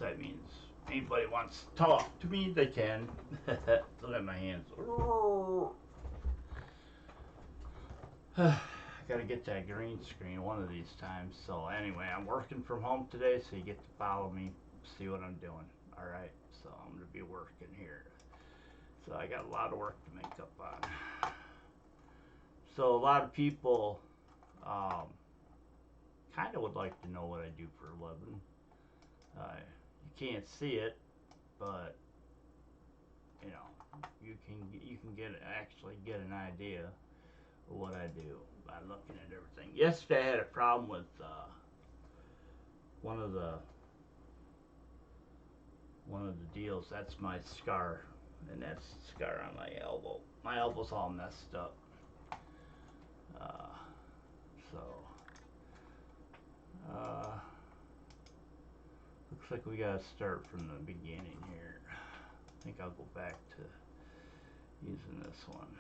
That means anybody wants to talk to me, they can. Look at my hands. I gotta get that green screen one of these times. So anyway, I'm working from home today, so you get to follow me, see what I'm doing. All right, so I'm gonna be working here. So I got a lot of work to make up on. So a lot of people um, kind of would like to know what I do for a living. You can't see it, but you know you can actually get an idea of what I do by looking at everything. Yesterday I had a problem with one of the one of the deals. That's my scar, and that's the scar on my elbow. My elbow's all messed up. Uh, so uh, looks like we gotta start from the beginning here. I think I'll go back to using this one.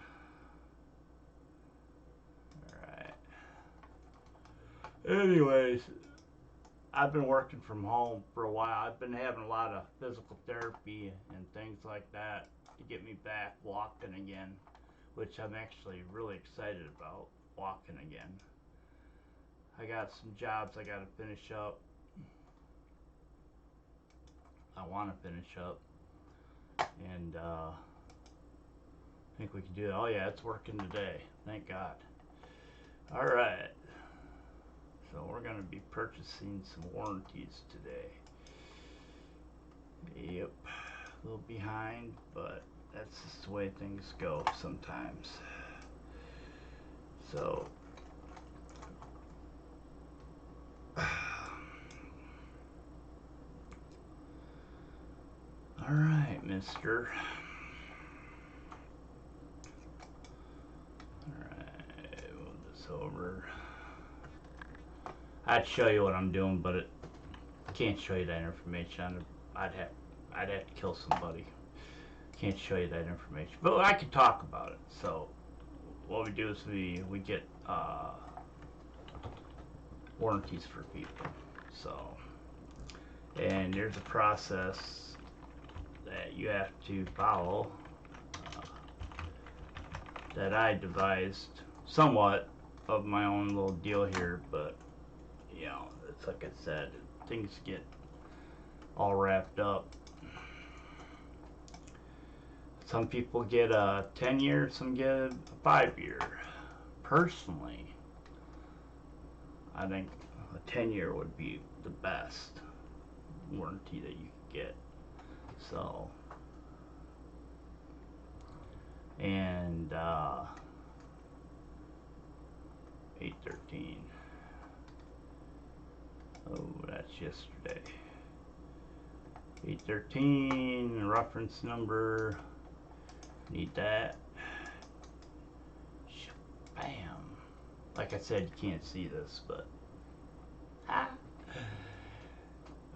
Alright. Anyways, I've been working from home for a while. I've been having a lot of physical therapy and things like that to get me back walking again, which I'm actually really excited about, walking again. I got some jobs I gotta finish up. I wanna finish up. And I think we can do it. Oh yeah, it's working today. Thank God. Alright. So we're going to be purchasing some warranties today. Yep. A little behind, but that's just the way things go sometimes. So alright, mister. Alright, move this over. I'd show you what I'm doing, but I can't show you that information. I'd have to kill somebody. Can't show you that information, but I can talk about it. So what we do is we get warranties for people. So, and there's a process that you have to follow that I devised somewhat of my own little deal here, but you know, it's like I said, things get all wrapped up. Some people get a 10-year, some get a 5-year. Personally, I think a 10-year would be the best warranty that you could get. So, and 813. Oh, that's yesterday. 813 reference number. Need that. Bam. Like I said, you can't see this, but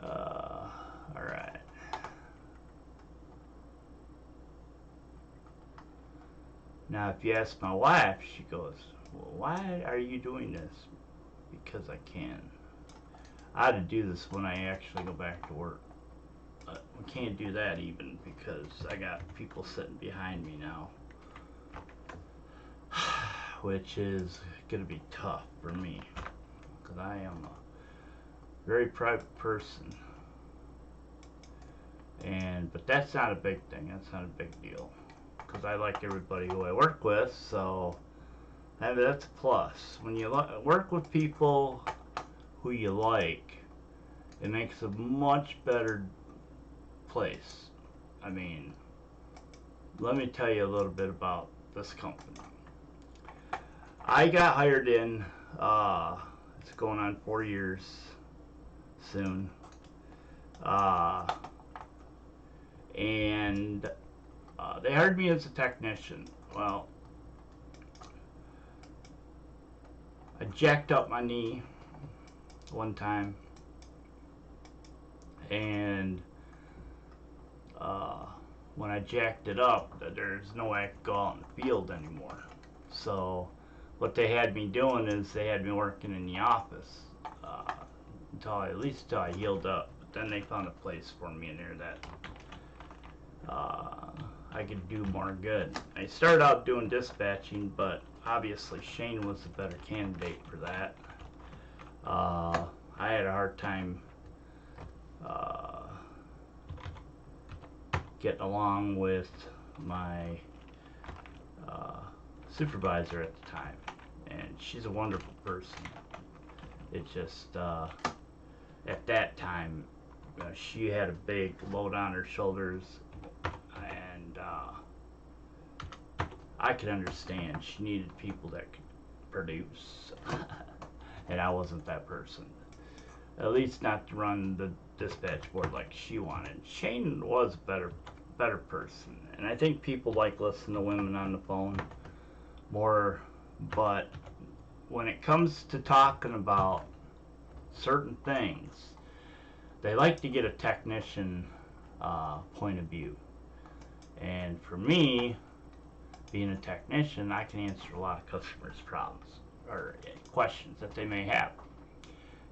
alright. Now, if you ask my wife, she goes, well, why are you doing this? Because I can. I had to do this when I actually go back to work. But we can't do that even because I got people sitting behind me now. Which is going to be tough for me. Because I am a very private person. But that's not a big thing. That's not a big deal. Because I like everybody who I work with, so that's a plus. When you work with people who you like, it makes a much better place. I mean, let me tell you a little bit about this company. I got hired in, it's going on 4 years soon, and they hired me as a technician. Well, I jacked up my knee one time, and when I jacked it up, there's no way I could go out in the field anymore. So what they had me doing is they had me working in the office at least until I healed up. But then they found a place for me in there that I could do more good. I started out doing dispatching, but obviously Shane was the better candidate for that. I had a hard time getting along with my supervisor at the time, and she's a wonderful person. It just at that time she had a big load on her shoulders, and I could understand she needed people that could produce, and I wasn't that person. At least not to run the dispatch board like she wanted. Shane was a better person, and I think people like listening to women on the phone more, but when it comes to talking about certain things, they like to get a technician point of view. And for me, being a technician, I can answer a lot of customers' problems or questions that they may have.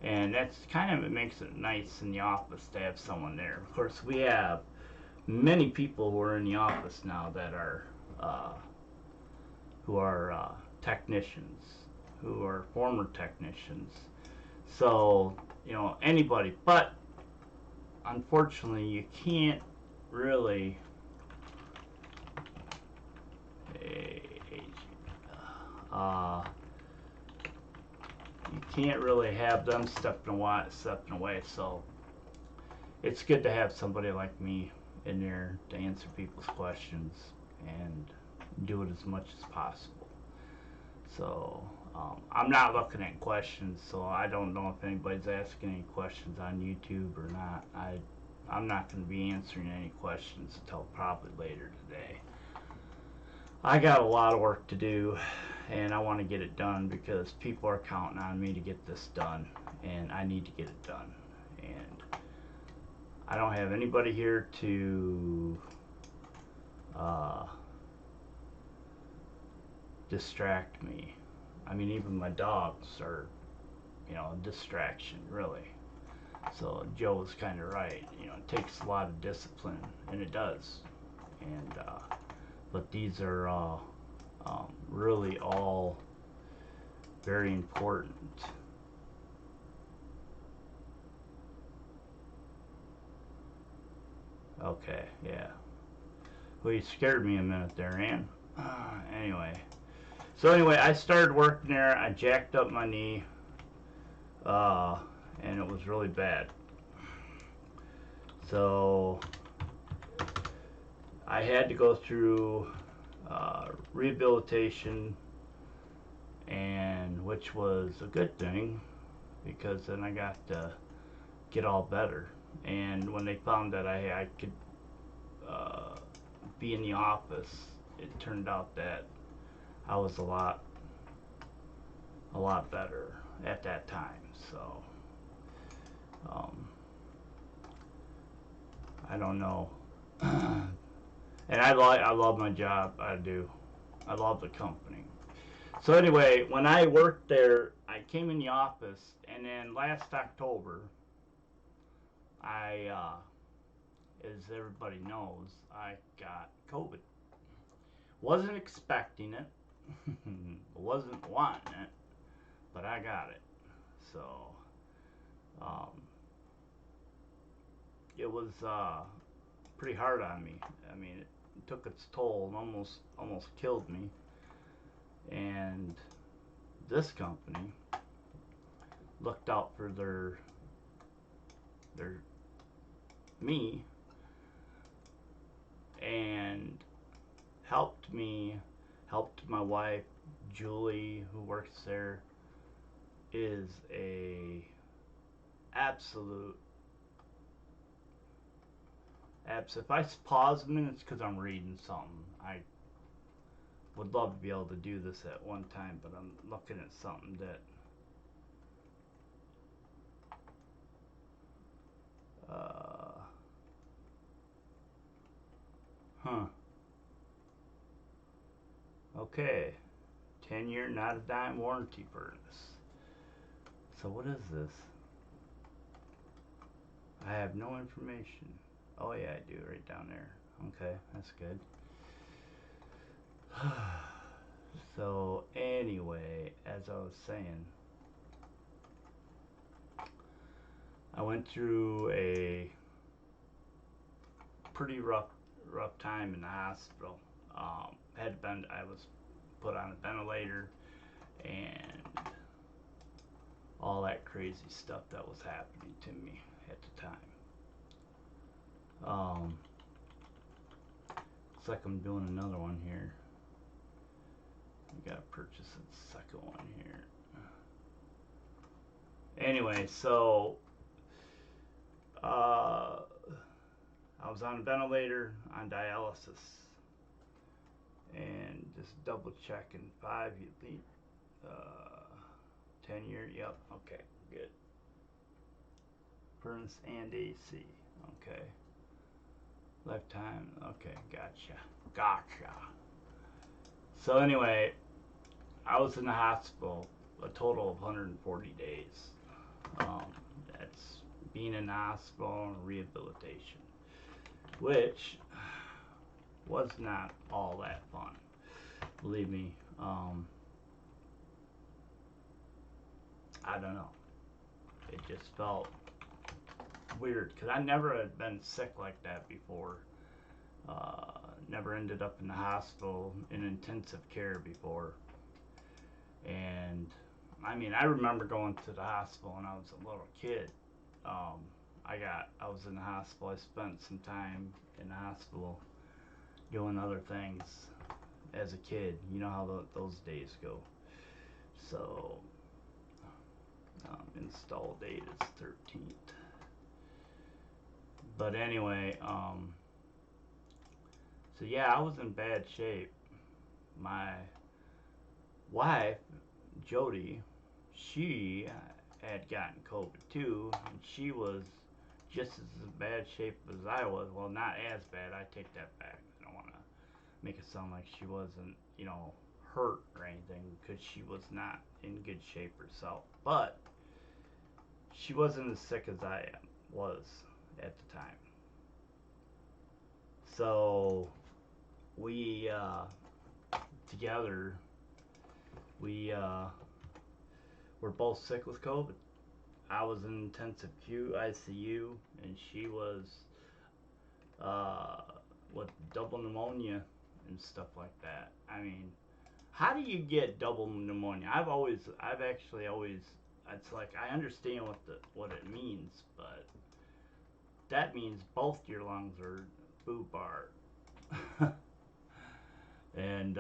And that's kind of, it makes it nice in the office to have someone there. Of course, we have many people who are in the office now that are who are technicians, who are former technicians. So, you know, anybody, but unfortunately you can't really you can't really have them stepping away, so it's good to have somebody like me in there to answer people's questions and do it as much as possible. So I'm not looking at questions, so I don't know if anybody's asking any questions on YouTube or not. I'm not going to be answering any questions until probably later today. I got a lot of work to do, and I want to get it done because people are counting on me to get this done, and I need to get it done. And I don't have anybody here to distract me. I mean, even my dogs are, you know, a distraction, really. So Joe was kind of right. You know, it takes a lot of discipline, and it does. And but these are really all very important. Okay, yeah. Well, you scared me a minute there, Ann. Anyway. So anyway, I started working there. I jacked up my knee, and it was really bad. So I had to go through rehabilitation, and which was a good thing because then I got to get all better. And when they found that I could be in the office, it turned out that I was a lot better at that time. So I don't know. And I love my job. I do. I love the company. So anyway, when I worked there, I came in the office, and then last October, I, as everybody knows, I got COVID. Wasn't expecting it, wasn't wanting it, but I got it. So um, it was pretty hard on me. I mean, it took its toll and almost killed me. And this company looked out for their me and helped my wife Julie, who works there, is a absolute if I pause a minute, it's because I'm reading something. I would love to be able to do this at one time, but I'm looking at something that okay, 10-year not a dime warranty furnace. So what is this? I have no information. Oh yeah, I do, right down there. Okay, that's good. So anyway, as I was saying, I went through a pretty rough time in the hospital. I was put on a ventilator and all that crazy stuff that was happening to me at the time. Looks like I'm doing another one here. We gotta purchase a second one here. Anyway, so I was on a ventilator on dialysis and just double checking 10 year. Yep, okay, good. Furnace and AC. Okay. Lifetime. Okay, gotcha. So anyway, I was in the hospital a total of 140 days. That's being in the hospital and rehabilitation, which was not all that fun. Believe me. I don't know. It just felt weird because I never had been sick like that before. Never ended up in the hospital in intensive care before. And I mean, I remember going to the hospital when I was a little kid. Um, I was in the hospital. I spent some time in the hospital doing other things as a kid. You know how those days go. So, install date is 13th. But anyway, so yeah, I was in bad shape. My wife, Jody, she had gotten COVID too, and she was just as bad shape as I was. Well, not as bad. I take that back. I don't want to make it sound like she wasn't, hurt or anything, because she was not in good shape herself. But she wasn't as sick as I was at the time. So we together we were both sick with COVID. I was in intensive ICU, and she was uh, with double pneumonia and stuff like that. I mean, how do you get double pneumonia? I've actually always. It's like I understand what it means, but that means both your lungs are foobar. And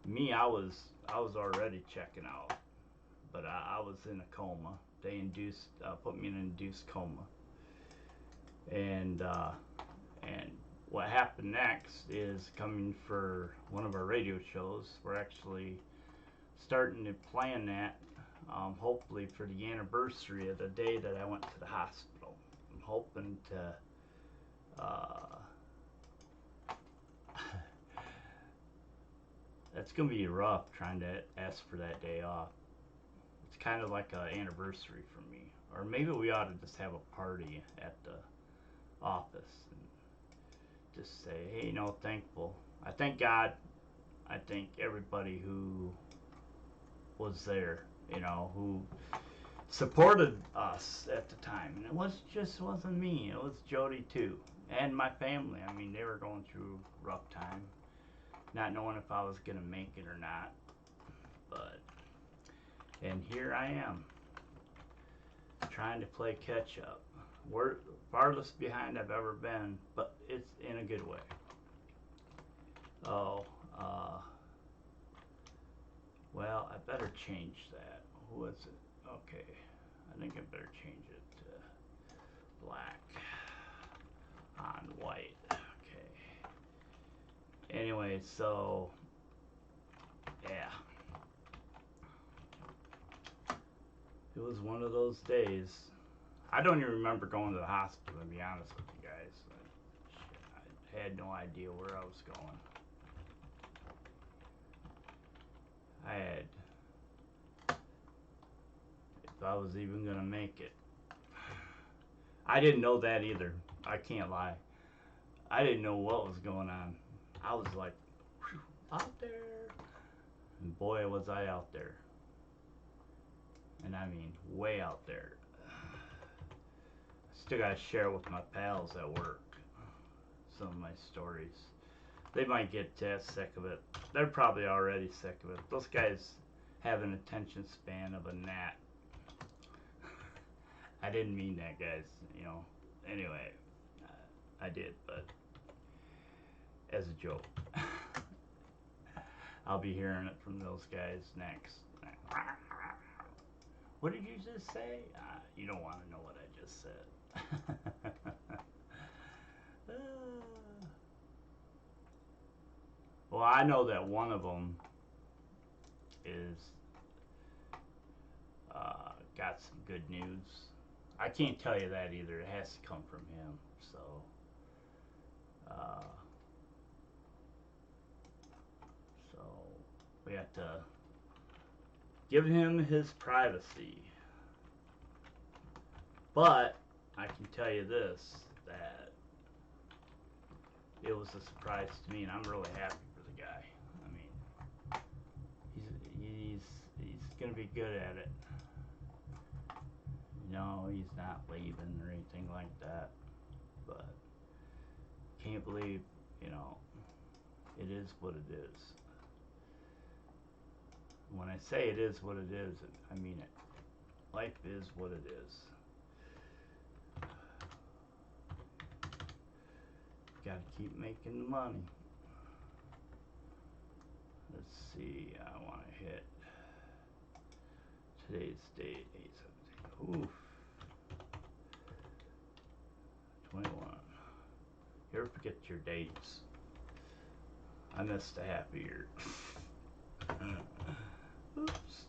me, I was already checking out, but I was in a coma. They put me in an induced coma, and what happened next is coming for one of our radio shows. We're actually starting to plan that, hopefully for the anniversary of the day that I went to the hospital. I'm hoping to. That's gonna be rough trying to ask for that day off. It's kind of like an anniversary for me. Or maybe we ought to just have a party at the office and just say, hey, thankful. I thank God. I thank everybody who was there, who supported us at the time. And wasn't me. It was Jody too, and my family. I mean, they were going through a rough time, not knowing if I was gonna make it or not. But and here I am, trying to play catch up. We're farthest behind I've ever been, but it's in a good way. Oh, well, I better change that. Who is it? Okay, I think I better change it to black on white. Okay. Anyway, so yeah, it was one of those days. I don't even remember going to the hospital, to be honest with you guys. I had no idea where I was going. I had, if I was even gonna make it. I didn't know that either. I can't lie. I didn't know what was going on. I was like, "Whew, out there." And boy, was I out there. And I mean, way out there. Still gotta share with my pals at work some of my stories. They might get sick of it. They're probably already sick of it. Those guys have an attention span of a gnat. I didn't mean that, guys. You know. Anyway, I did, but as a joke. I'll be hearing it from those guys next. What did you just say? You don't want to know what I just said. Well, I know that one of them is got some good news. I can't tell you that either. It has to come from him. So, uh, so we have to give him his privacy. But I can tell you this, that it was a surprise to me, and I'm really happy for the guy. I mean, he's gonna be good at it. You know, he's not leaving or anything like that. But can't believe, you know, it is what it is. When I say it is what it is, I mean it. Life is what it is. Gotta keep making the money. Let's see, I want to hit today's date, 8/17. Oof. 21. You ever forget your dates? I missed a half a year. Oops.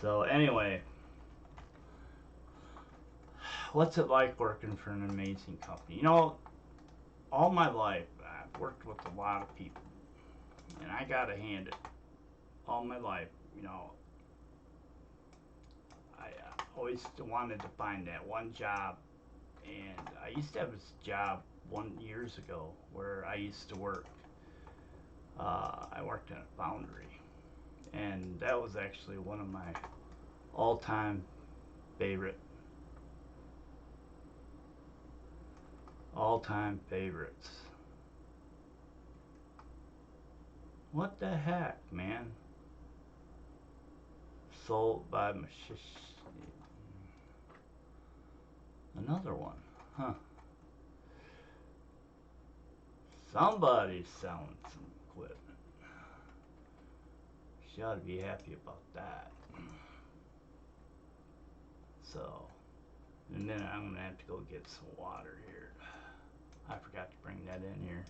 So anyway, what's it like working for an amazing company? You know, all my life I've worked with a lot of people, and I gotta hand it. All my life, you know, I always wanted to find that one job, and I used to have this job 1 years ago where I used to work. I worked in a foundry, and that was actually one of my all-time favorite, all-time favorites. What the heck, man? Sold by Mashish. Another one, huh? Somebody's selling some equipment. She ought to be happy about that. So, in a minute, I'm gonna have to go get some water here. I forgot to bring that in here.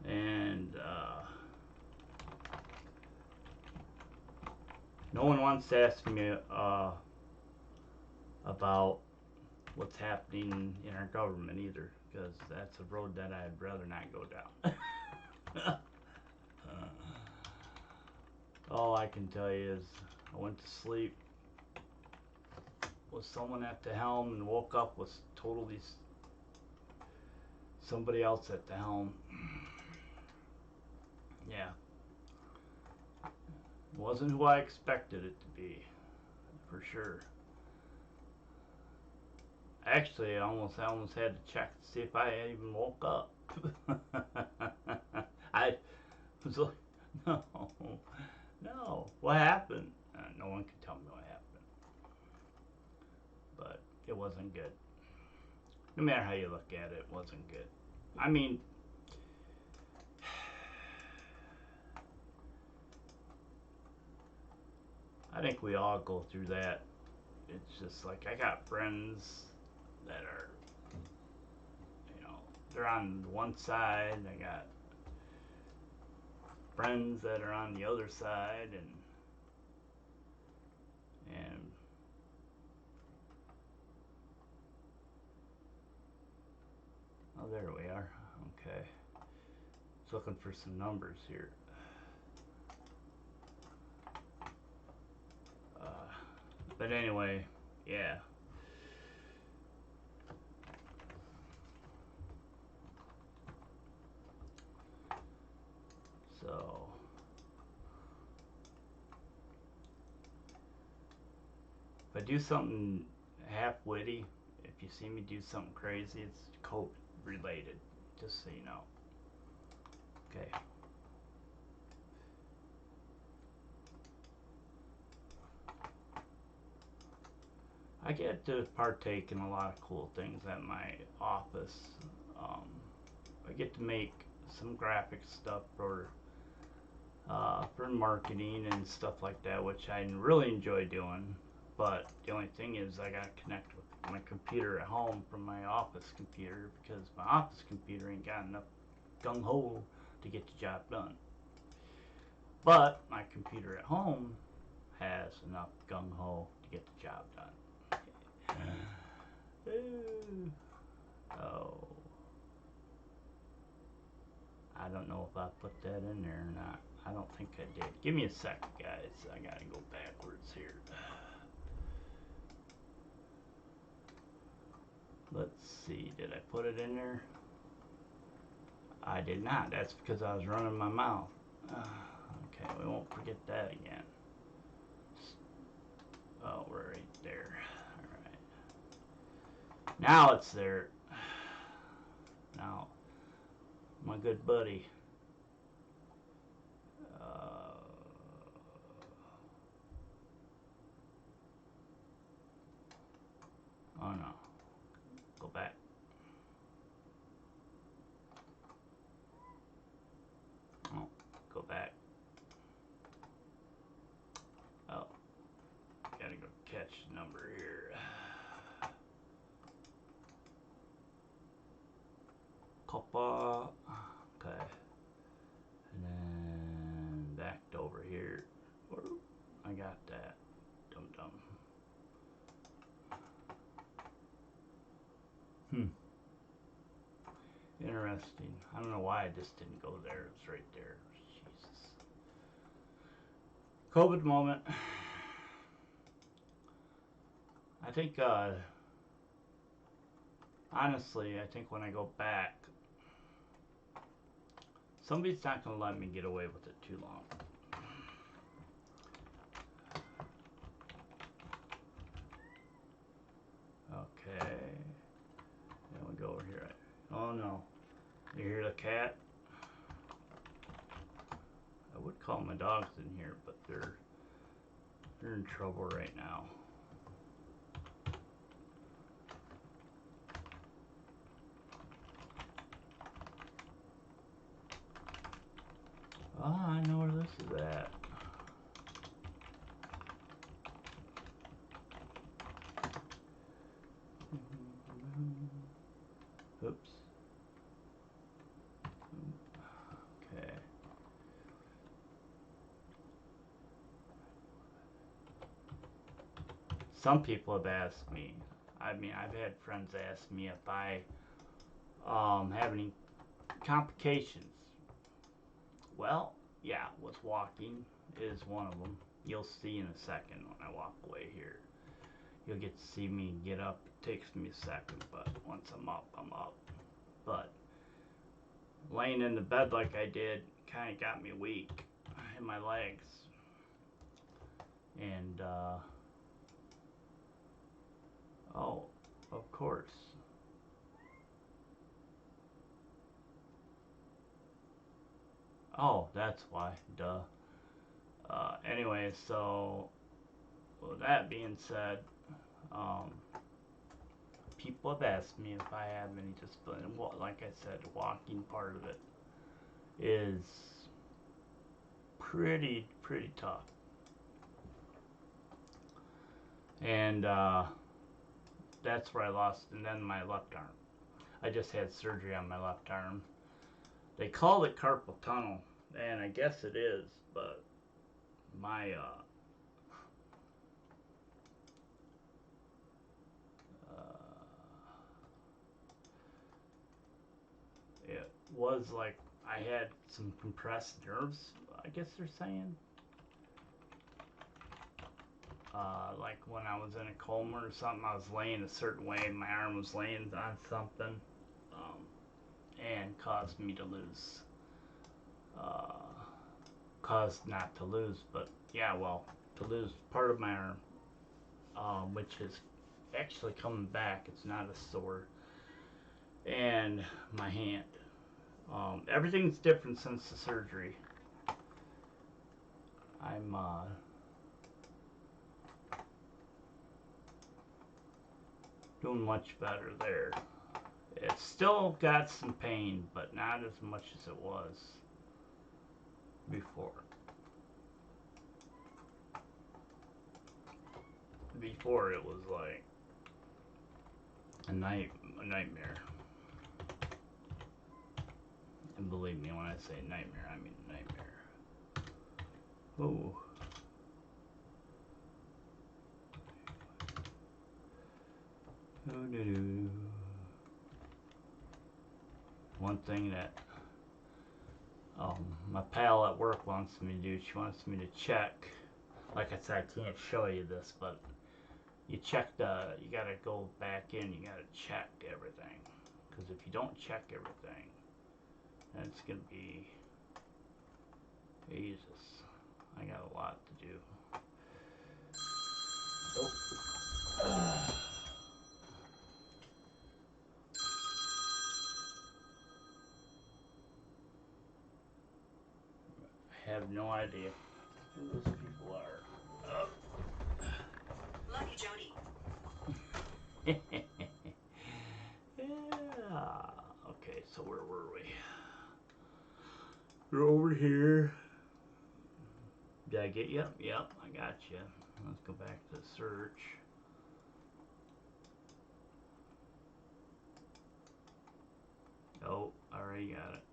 And no one wants to ask me about what's happening in our government either, because that's a road that I'd rather not go down. All I can tell you is I went to sleep with someone at the helm and woke up with totally somebody else at the helm. Yeah. It wasn't who I expected it to be, for sure. Actually, I almost had to check to see if I had even woke up. I was like, no, no. What happened? No one could tell me what happened. But it wasn't good. No matter how you look at it, it wasn't good. I mean, I think we all go through that. It's just like I got friends that are, you know, they're on one side. I got friends that are on the other side, and oh, there we are. Okay, just looking for some numbers here. But anyway, yeah. So if I do something half witty, if you see me do something crazy, it's COVID related. Just so you know. Okay. I get to partake in a lot of cool things at my office. Um, I get to make some graphic stuff for marketing and stuff like that, which I really enjoy doing. But the only thing is, I gotta connect with my computer at home from my office computer because my office computer ain't got enough gung ho to get the job done. But my computer at home has enough gung ho to get the job done. Oh, I don't know if I put that in there or not. I don't think I did. Give me a second, guys. I gotta go backwards here. Let's see. Did I put it in there? I did not. That's because I was running my mouth. Okay, we won't forget that again. Oh, we're right there. Alright. Now it's there. Now, my good buddy. Oh no. Go back. Oh, go back. Oh, gotta go catch the number here. Coppa. Okay. And then backed over here. I got that. Dum dum. Interesting. I don't know why I just didn't go there. It's right there. Jesus. COVID moment. I think, honestly, I think when I go back, somebody's not going to let me get away with it too long. Okay. Then we go over here. Oh no. You hear the cat? I would call my dogs in here, but they're in trouble right now. Oh, I know where this is at. Oops. Okay. Some people have asked me. I mean, I've had friends ask me if I have any complications. Well, yeah, with walking is one of them. You'll see in a second when I walk away here. You'll get to see me get up. It takes me a second, but once I'm up, I'm up. But laying in the bed like I did kind of got me weak in my legs. And, oh, of course. Oh, that's why. Duh. Anyway, so with that being said, um, people have asked me if I have any discipline. Well, like I said, the walking part of it is pretty tough. And that's where I lost, and then my left arm. I just had surgery on my left arm. They called it carpal tunnel, and I guess it is, but my it was like I had some compressed nerves, I guess they're saying. Like when I was in a coma or something, I was laying a certain way, my arm was laying on something, um, and caused me to lose. Uh, caused not to lose, but yeah, well, to lose part of my arm, which is actually coming back. It's not a sore, and my hand. Everything's different since the surgery. I'm doing much better there. It's still got some pain, but not as much as it was before. Before it was like a nightmare. And believe me, when I say nightmare, I mean nightmare. Oh. One thing that my pal at work wants me to do, she wants me to check. Like I said, I can't show you this, but you gotta go back in, you gotta check everything. Because if you don't check everything, then it's gonna be, Jesus, I got a lot to do. Oh. I have no idea who those people are. Oh. Love you, Jody. Yeah. Okay, so where were we? We're over here. Did I get you? Yep, I got you. Let's go back to search. Oh, I already got it.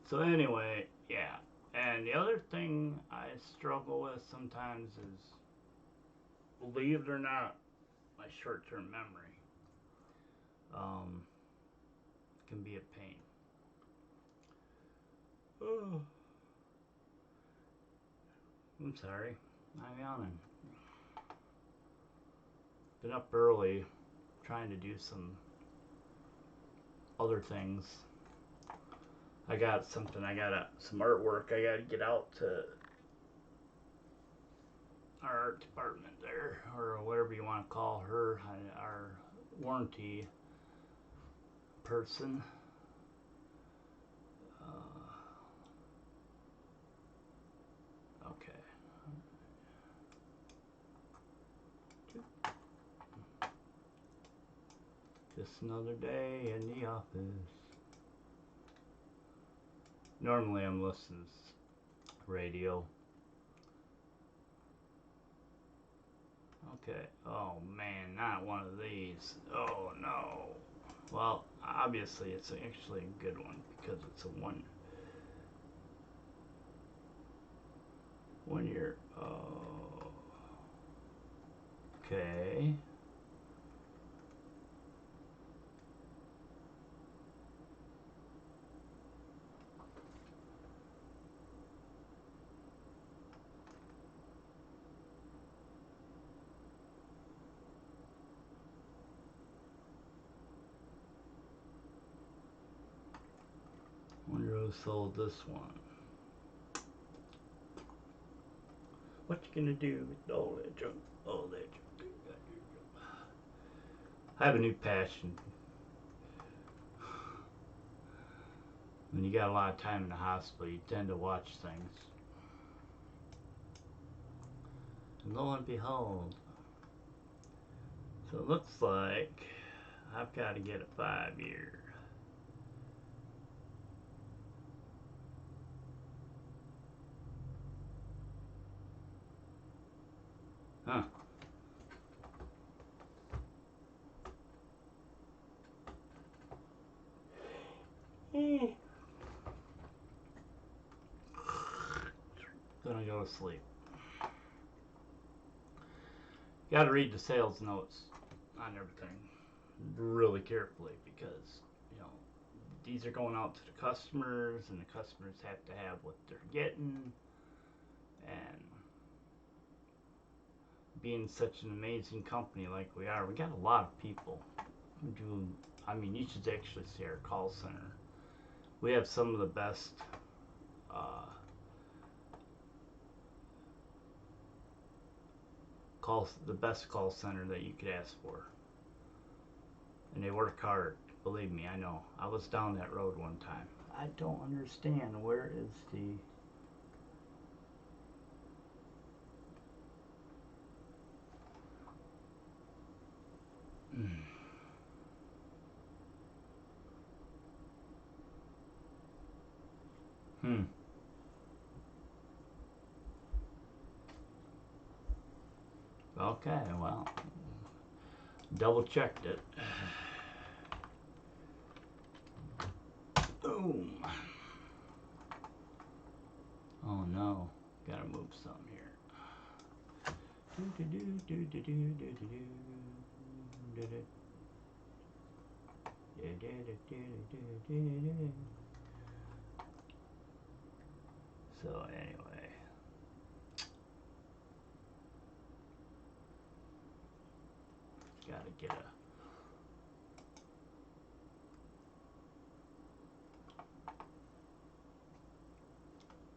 So anyway, yeah. And the other thing I struggle with sometimes is, believe it or not, my short-term memory um, can be a pain. Oh, I'm sorry. I'm yawning. Been up early, trying to do some other things. I got some artwork I gotta get out to our art department there, or whatever you want to call her, our warranty person. Okay. Just another day in the office. Normally I'm listening to radio. Okay. Oh man, not one of these. Oh no. Well, obviously it's actually a good one because it's a one year. Oh. Okay. Wonder who sold this one. What you gonna do with all that junk? All that junk. I have a new passion. When you got a lot of time in the hospital, you tend to watch things. And lo and behold, so it looks like I've got to get a 5-year. Huh. Gonna go to sleep. Got to read the sales notes on everything really carefully because, you know, these are going out to the customers and the customers have to have what they're getting. And being such an amazing company like we are, we got a lot of people doing. I mean, you should actually see our call center. We have some of the best uh, the best call center that you could ask for, and they work hard. Believe me, I know. I was down that road one time. I don't understand. Where is the? Hmm. Okay, well, double checked it. Boom. Oh no, gotta move some here. So anyway, gotta get a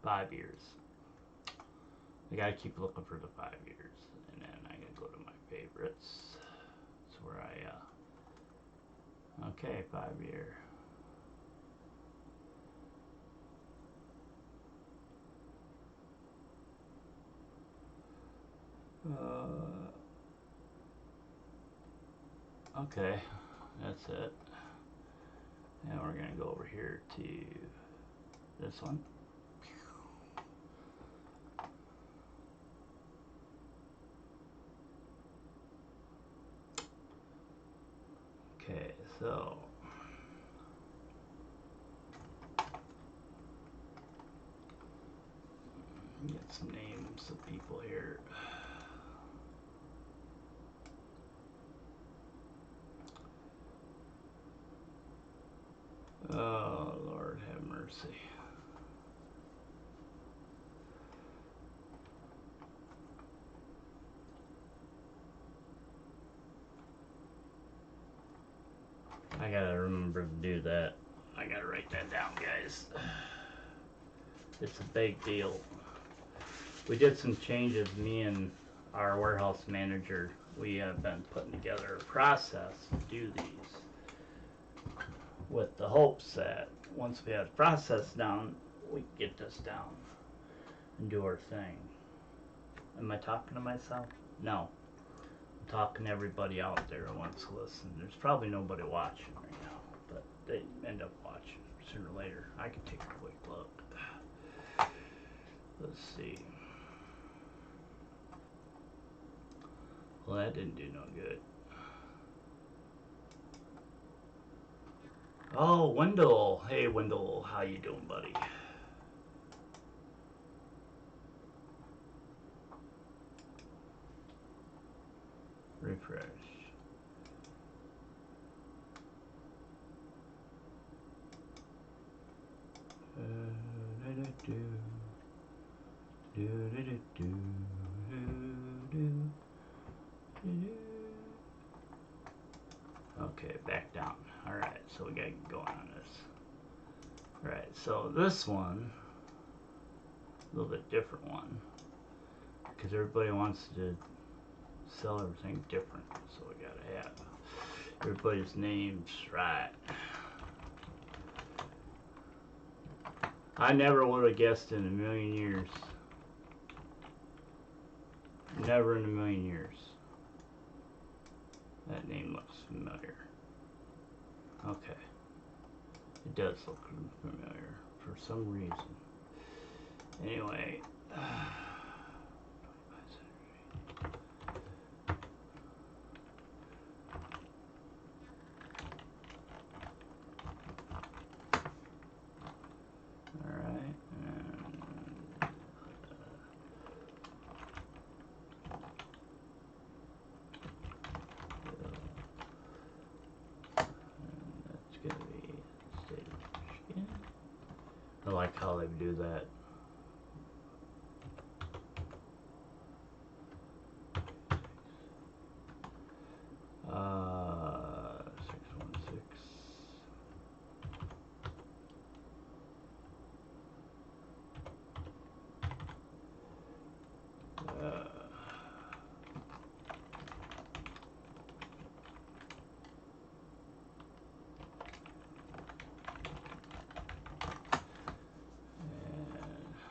5 years. I gotta keep looking for the 5 years, and then I gotta go to my favorites. That's where okay, 5 year. Okay, that's it. And we're gonna go over here to this one. Okay, so get some names of people here. Oh, Lord have mercy. I gotta remember to do that. I gotta write that down, guys. It's a big deal. We did some changes, me and our warehouse manager. We have been putting together a process to do these with the hopes that once we have the process down, we can get this down and do our thing. Am I talking to myself? No. I'm talking to everybody out there who wants to listen. There's probably nobody watching right now, but they end up watching sooner or later. I can take a quick look. Let's see. Well, that didn't do no good. Oh, Wendell. Hey, Wendell. How you doing, buddy? Refresh. Okay, back down. Alright, so we gotta get going on this. Alright, so this one, a little bit different one, because everybody wants to sell everything different, so we gotta have everybody's names right. I never would have guessed in a million years. Never in a million years. That name looks familiar. Okay. It does look familiar for some reason. Anyway. Alright. That's gonna be state of Michigan. I like how they do that.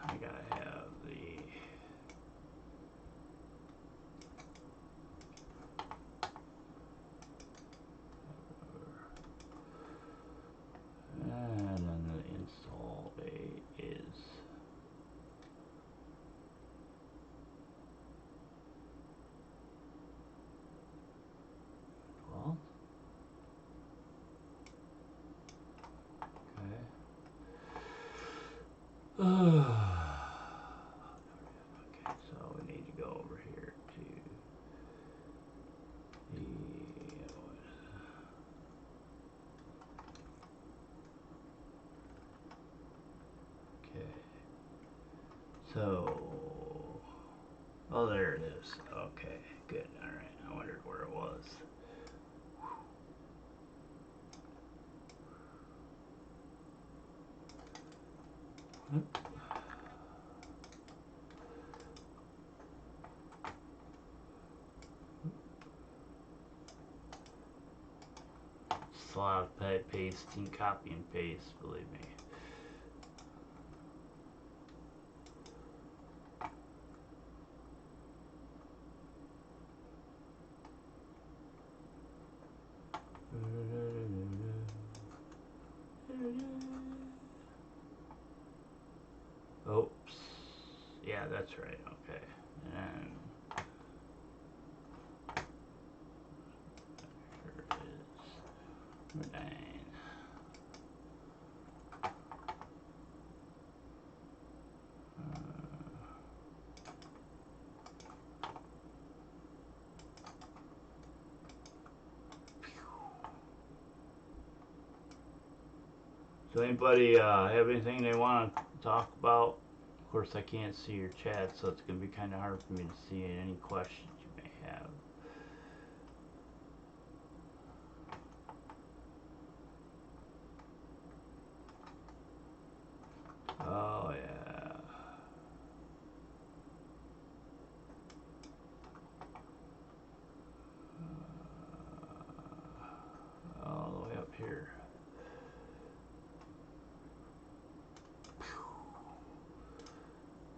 I gotta have the and then the install date is 12th. Okay. Okay, so we need to go over here to the okay. So, oh, there it is. Okay, good. All right. I wondered where it was. It's a lot of pasting, copy and paste, believe me. Oops. Yeah, that's right. Okay. And here it is. Dang. Does anybody have anything they want to talk about? Of course, I can't see your chat, so it's going to be kind of hard for me to see any questions you may have. Oh, yeah. All the way up here.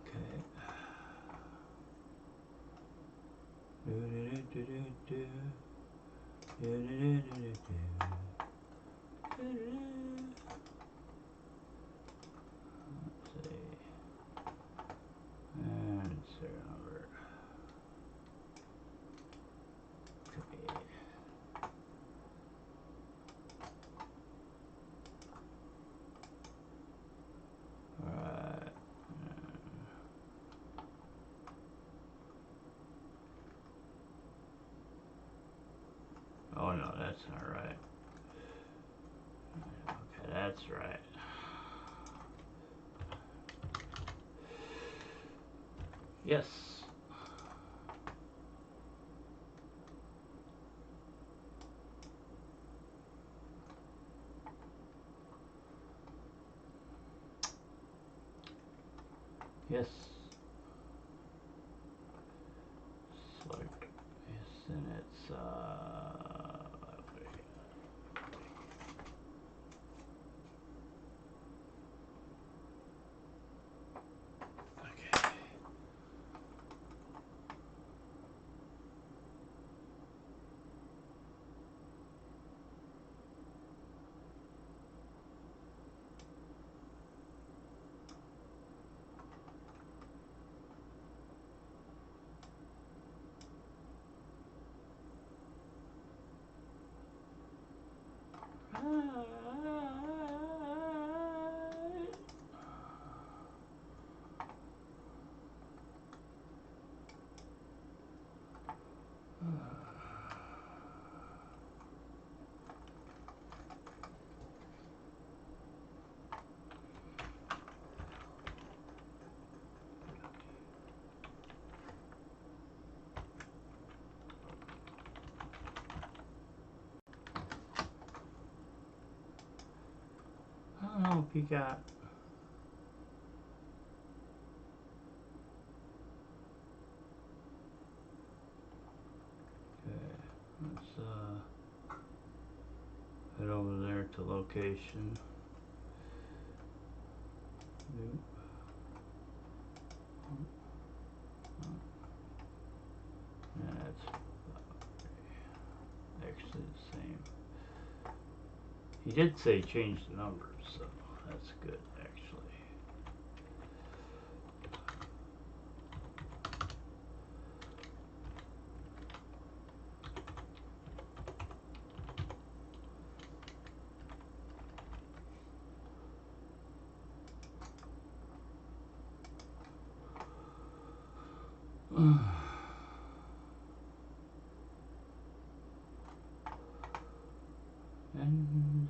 Okay. Let's see. And serial number. Okay. Alright. Oh no, that's not right. Okay, that's right. Yes. Yes. Select. Yes, and it's okay. I don't know if you got. head over there to location. Nope. That's actually the same. He did say change the numbers, so that's good actually. And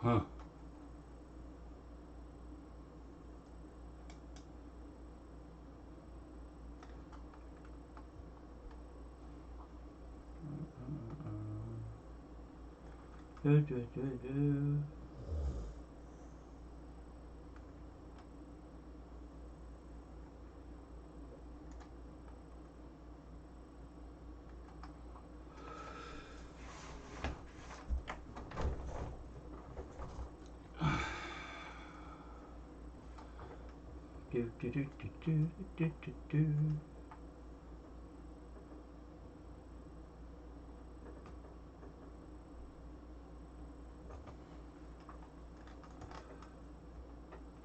huh. Do.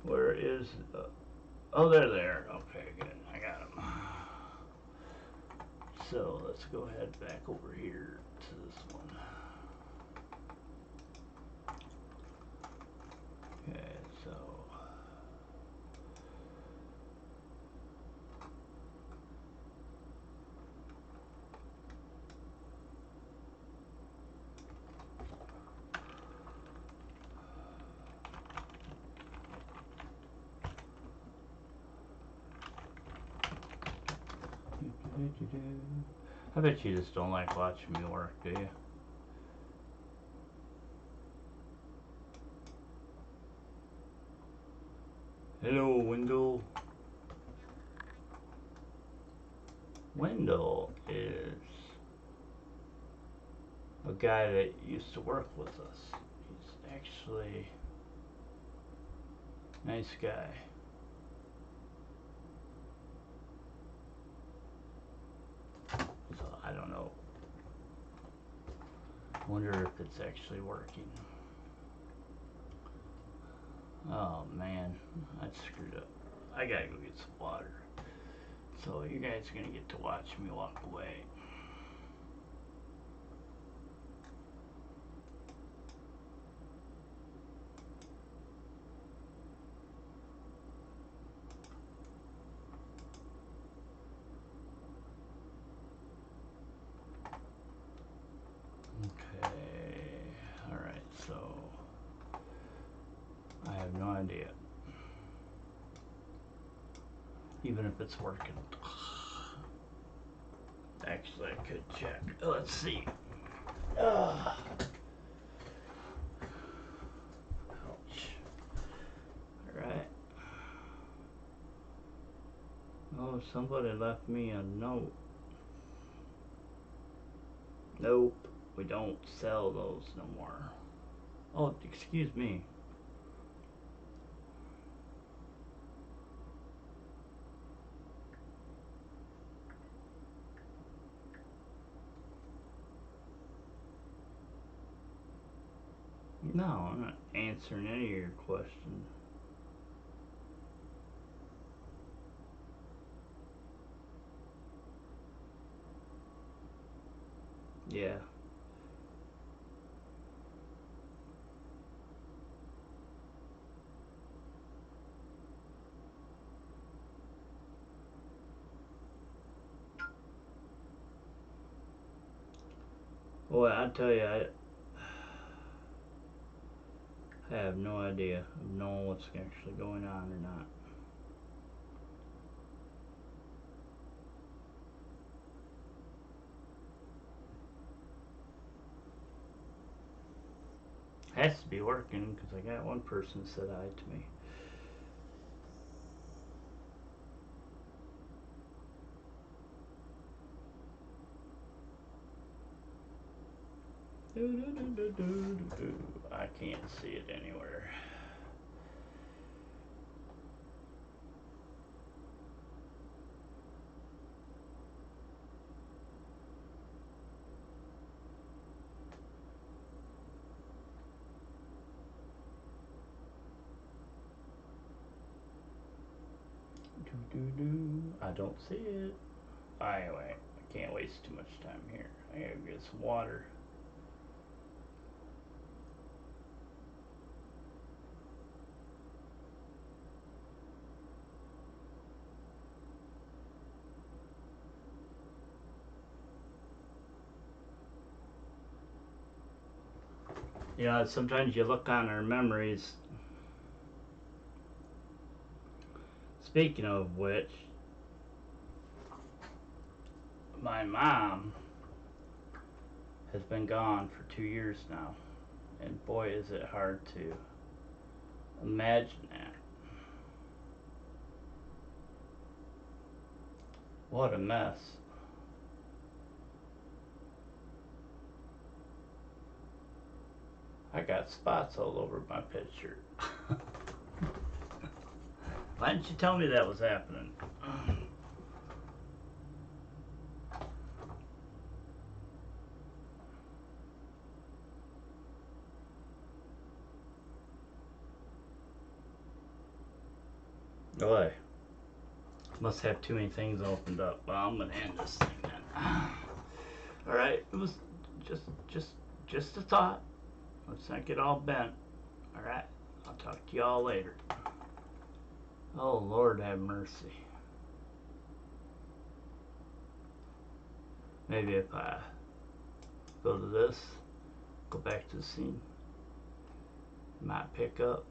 Where is? Oh, they're there. Okay, good. I got them. So let's go ahead back over here to this one. Okay, so. I bet you just don't like watching me work, do you? Hello, Wendell. Wendell is a guy that used to work with us. He's actually a nice guy. So I don't know. Wonder if it's actually working. Oh man, I screwed up. I gotta go get some water. So you guys are gonna get to watch me walk away. Okay. Alright, so I have no idea. Even if it's working. Actually, I could check. Let's see. Ouch. Alright. Oh, somebody left me a note. Nope, we don't sell those no more. Oh, excuse me. No, I'm not answering any of your questions. Yeah. Boy, I tell you, I have no idea of knowing what's actually going on or not. Has to be working because I got one person said hi to me. I can't see it anywhere. I don't see it. Anyway, I can't waste too much time here. I gotta get some water. You know, sometimes you look on our memories. Speaking of which, my mom has been gone for 2 years now. And boy, is it hard to imagine that. What a mess. I got spots all over my picture. Why didn't you tell me that was happening? Boy, must have too many things opened up. Well, I'm gonna end this thing then. All right, it was just a thought. Let's not get all bent. All right, I'll talk to y'all later. Oh Lord, have mercy. Maybe if I go to this, go back to the scene, might pick up.